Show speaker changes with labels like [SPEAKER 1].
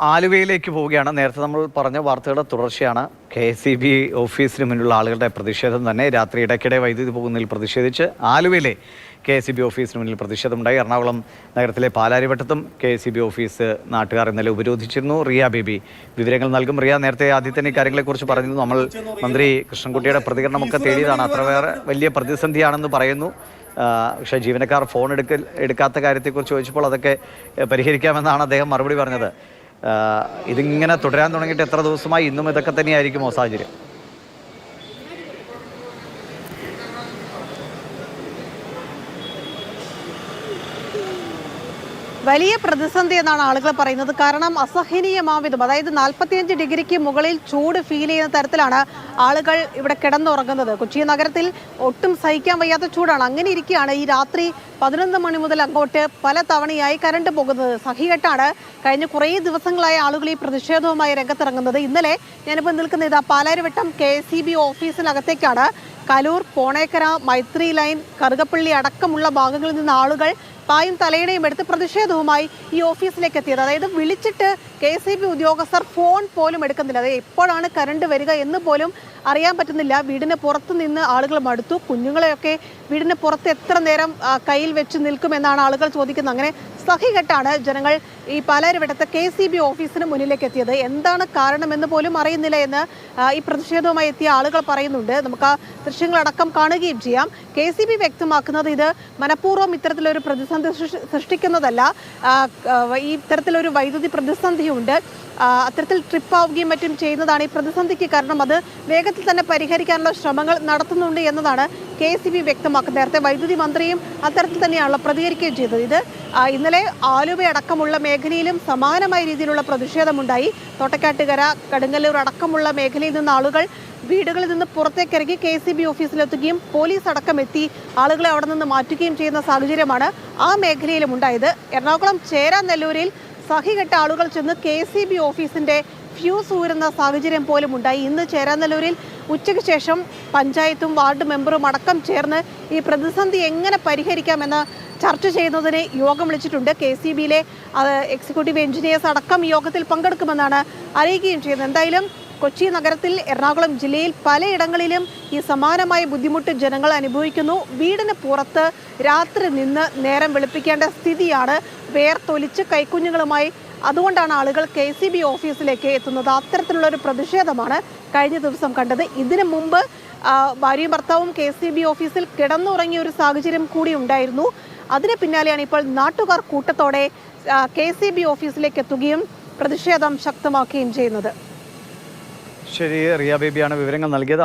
[SPEAKER 1] ആലുവയിലേക്ക് പോവുകയാണ്. നേരത്തെ നമ്മൾ പറഞ്ഞ വാർത്തകളുടെ തുടർച്ചയാണ്. KSEB ഓഫീസിന് മുന്നിലുള്ള ആളുകളുടെ പ്രതിഷേധം തന്നെ. രാത്രി ഇടയ്ക്കിടെ വൈദ്യുതി പോകുന്നതിൽ പ്രതിഷേധിച്ച് ആലുവയിലെ KSEB ഓഫീസിന് മുന്നിൽ പ്രതിഷേധമുണ്ടായി. എറണാകുളം നഗരത്തിലെ പാലാരിവട്ടത്തും KSEB ഓഫീസ് നാട്ടുകാർ ഇന്നലെ ഉപരോധിച്ചിരുന്നു. റിയ ബേബി വിവരങ്ങൾ നൽകും. റിയ, നേരത്തെ ആദ്യം തന്നെ കാര്യങ്ങളെക്കുറിച്ച് പറഞ്ഞിരുന്നു. നമ്മൾ മന്ത്രി കൃഷ്ണൻകുട്ടിയുടെ പ്രതികരണമൊക്കെ തേടിയതാണ്. അത്ര വലിയ പ്രതിസന്ധിയാണെന്ന് പറയുന്നു. പക്ഷേ ജീവനക്കാർ ഫോൺ എടുക്കാത്ത കാര്യത്തെക്കുറിച്ച് ചോദിച്ചപ്പോൾ അതൊക്കെ പരിഹരിക്കാമെന്നാണ് അദ്ദേഹം മറുപടി പറഞ്ഞത്. ഇതിങ്ങനെ തുടരാൻ തുടങ്ങിയിട്ട് എത്ര ദിവസമായി? ഇന്നും ഇതൊക്കെ തന്നെയായിരിക്കുമോ സാഹചര്യം?
[SPEAKER 2] വലിയ പ്രതിസന്ധി എന്നാണ് ആളുകൾ പറയുന്നത്. കാരണം അസഹനീയമാവിധം, അതായത് 45 ഡിഗ്രിക്ക് മുകളിൽ ചൂട് ഫീൽ ചെയ്യുന്ന തരത്തിലാണ് ആളുകൾ ഇവിടെ കിടന്നുറങ്ങുന്നത്. കൊച്ചി നഗരത്തിൽ ഒട്ടും സഹിക്കാൻ വയ്യാത്ത ചൂടാണ്. അങ്ങനെ ഇരിക്കുകയാണ് ഈ രാത്രി 11 മണി മുതൽ അങ്ങോട്ട് പല തവണയായി കറണ്ട് പോകുന്നത്. സഹികെട്ടാണ് കഴിഞ്ഞ കുറേ ദിവസങ്ങളായി ആളുകൾ ഈ പ്രതിഷേധവുമായി രംഗത്തിറങ്ങുന്നത്. ഇന്നലെ ഞാനിപ്പോൾ നിൽക്കുന്ന ഇതാ പാലാരിവട്ടം KSEB ഓഫീസിനകത്തേക്കാണ്. കലൂർ, പോണേക്കര, മൈത്രി ലൈൻ, കറുകപ്പള്ളി അടക്കമുള്ള ഭാഗങ്ങളിൽ നിന്ന് ആളുകൾ പായും തലയിണയും എടുത്ത് പ്രതിഷേധവുമായി ഈ ഓഫീസിലേക്ക് എത്തിയത്. അതായത് വിളിച്ചിട്ട് KSEB ഉദ്യോഗസ്ഥർ ഫോൺ പോലും എടുക്കുന്നില്ല. അതായത് എപ്പോഴാണ് കറണ്ട് വരിക എന്ന് പോലും അറിയാൻ പറ്റുന്നില്ല. വീടിന് പുറത്ത് നിന്ന് ആളുകൾ മടുത്തു. കുഞ്ഞുങ്ങളെയൊക്കെ വീടിന് പുറത്ത് എത്ര നേരം കയ്യിൽ വെച്ച് നിൽക്കുമെന്നാണ് ആളുകൾ ചോദിക്കുന്നത്. അങ്ങനെ സഹികെട്ടാണ് ജനങ്ങൾ ഈ പാലാരിവട്ടത്തെ KSEB ഓഫീസിന് മുന്നിലേക്ക് എത്തിയത്. എന്താണ് കാരണമെന്ന് പോലും അറിയുന്നില്ല എന്ന് ഈ പ്രതിഷേധവുമായി എത്തിയ ആളുകൾ പറയുന്നുണ്ട്. നമുക്ക് ആ ദൃശ്യങ്ങളടക്കം കാണുകയും ചെയ്യാം. KSEB വ്യക്തമാക്കുന്നത് ഇത് മനഃപൂർവ്വം ഇത്തരത്തിലൊരു പ്രതിസന്ധി സൃഷ്ടിക്കുന്നതല്ല. ഈ ഇത്തരത്തിലൊരു വൈദ്യുതി പ്രതിസന്ധിയുണ്ട്, അത്തരത്തിൽ ട്രിപ്പ് ആവുകയും മറ്റും ചെയ്യുന്നതാണ് ഈ പ്രതിസന്ധിക്ക് കാരണം. അത് വേഗത്തിൽ തന്നെ പരിഹരിക്കാനുള്ള ശ്രമങ്ങൾ നടത്തുന്നുണ്ട് എന്നതാണ് KSEB വ്യക്തമാക്കുന്നത്. നേരത്തെ വൈദ്യുതി മന്ത്രിയും അത്തരത്തിൽ തന്നെയാണല്ലോ പ്രതികരിക്കുകയും ചെയ്തത്. ഇത് ഇന്നലെ ആലുവ അടക്കമുള്ള മേഖലയിലും സമാനമായ രീതിയിലുള്ള പ്രതിഷേധമുണ്ടായി. തോട്ടക്കാട്ടുകര, കടുങ്ങല്ലൂർ അടക്കമുള്ള മേഖലയിൽ നിന്ന് ആളുകൾ വീടുകളിൽ നിന്ന് പുറത്തേക്കിറങ്ങി KSEB ഓഫീസിലെത്തുകയും പോലീസ് അടക്കം എത്തി ആളുകളെ അവിടെ നിന്ന് മാറ്റുകയും ചെയ്യുന്ന സാഹചര്യമാണ് ആ മേഖലയിലും ഉണ്ടായത്. എറണാകുളം ചേരാനെല്ലൂരിൽ സഹികെട്ട ആളുകൾ ചെന്ന് KSEB ഓഫീസിന്റെ ഫ്യൂസ് ഊരുന്ന സാഹചര്യം പോലും ഉണ്ടായി. ഇന്ന് ചേരാനെല്ലൂരിൽ ഉച്ചയ്ക്ക് ശേഷം പഞ്ചായത്തും വാർഡ് മെമ്പറും അടക്കം ചേർന്ന് ഈ പ്രതിസന്ധി എങ്ങനെ പരിഹരിക്കാമെന്ന് ചർച്ച ചെയ്യുന്നതിന് യോഗം വിളിച്ചിട്ടുണ്ട്. KSEBയിലെ എക്സിക്യൂട്ടീവ് എഞ്ചിനീയേഴ്സ് അടക്കം യോഗത്തിൽ പങ്കെടുക്കുമെന്നാണ് അറിയിക്കുകയും ചെയ്യുന്നത്. എന്തായാലും കൊച്ചി നഗരത്തിൽ, എറണാകുളം ജില്ലയിൽ പലയിടങ്ങളിലും ഈ സമാനമായ ബുദ്ധിമുട്ട് ജനങ്ങൾ അനുഭവിക്കുന്നു. വീടിന് പുറത്ത് രാത്രി നിന്ന് നേരം വെളുപ്പിക്കേണ്ട സ്ഥിതിയാണ്. വേർത്തൊലിച്ച് കൈക്കുഞ്ഞുങ്ങളുമായി അതുകൊണ്ടാണ് ആളുകൾ KSEB ഓഫീസിലേക്ക് എത്തുന്നത്. അത്തരത്തിലുള്ളൊരു പ്രതിഷേധമാണ് കഴിഞ്ഞ ദിവസം കണ്ടത്. ഇതിനു മുമ്പ് ഭാര്യയും ഭർത്താവും KSEB ഓഫീസിൽ കിടന്നുറങ്ങിയ ഒരു സാഹചര്യം കൂടി ഉണ്ടായിരുന്നു. അതിന് പിന്നാലെയാണ് ഇപ്പോൾ നാട്ടുകാർ കൂട്ടത്തോടെ KSEB ഓഫീസിലേക്ക് എത്തുകയും പ്രതിഷേധം ശക്തമാക്കുകയും ചെയ്യുന്നത്.
[SPEAKER 1] ശരി, റിയ ബേബിയാണ് വിവരങ്ങൾ നൽകിയത്.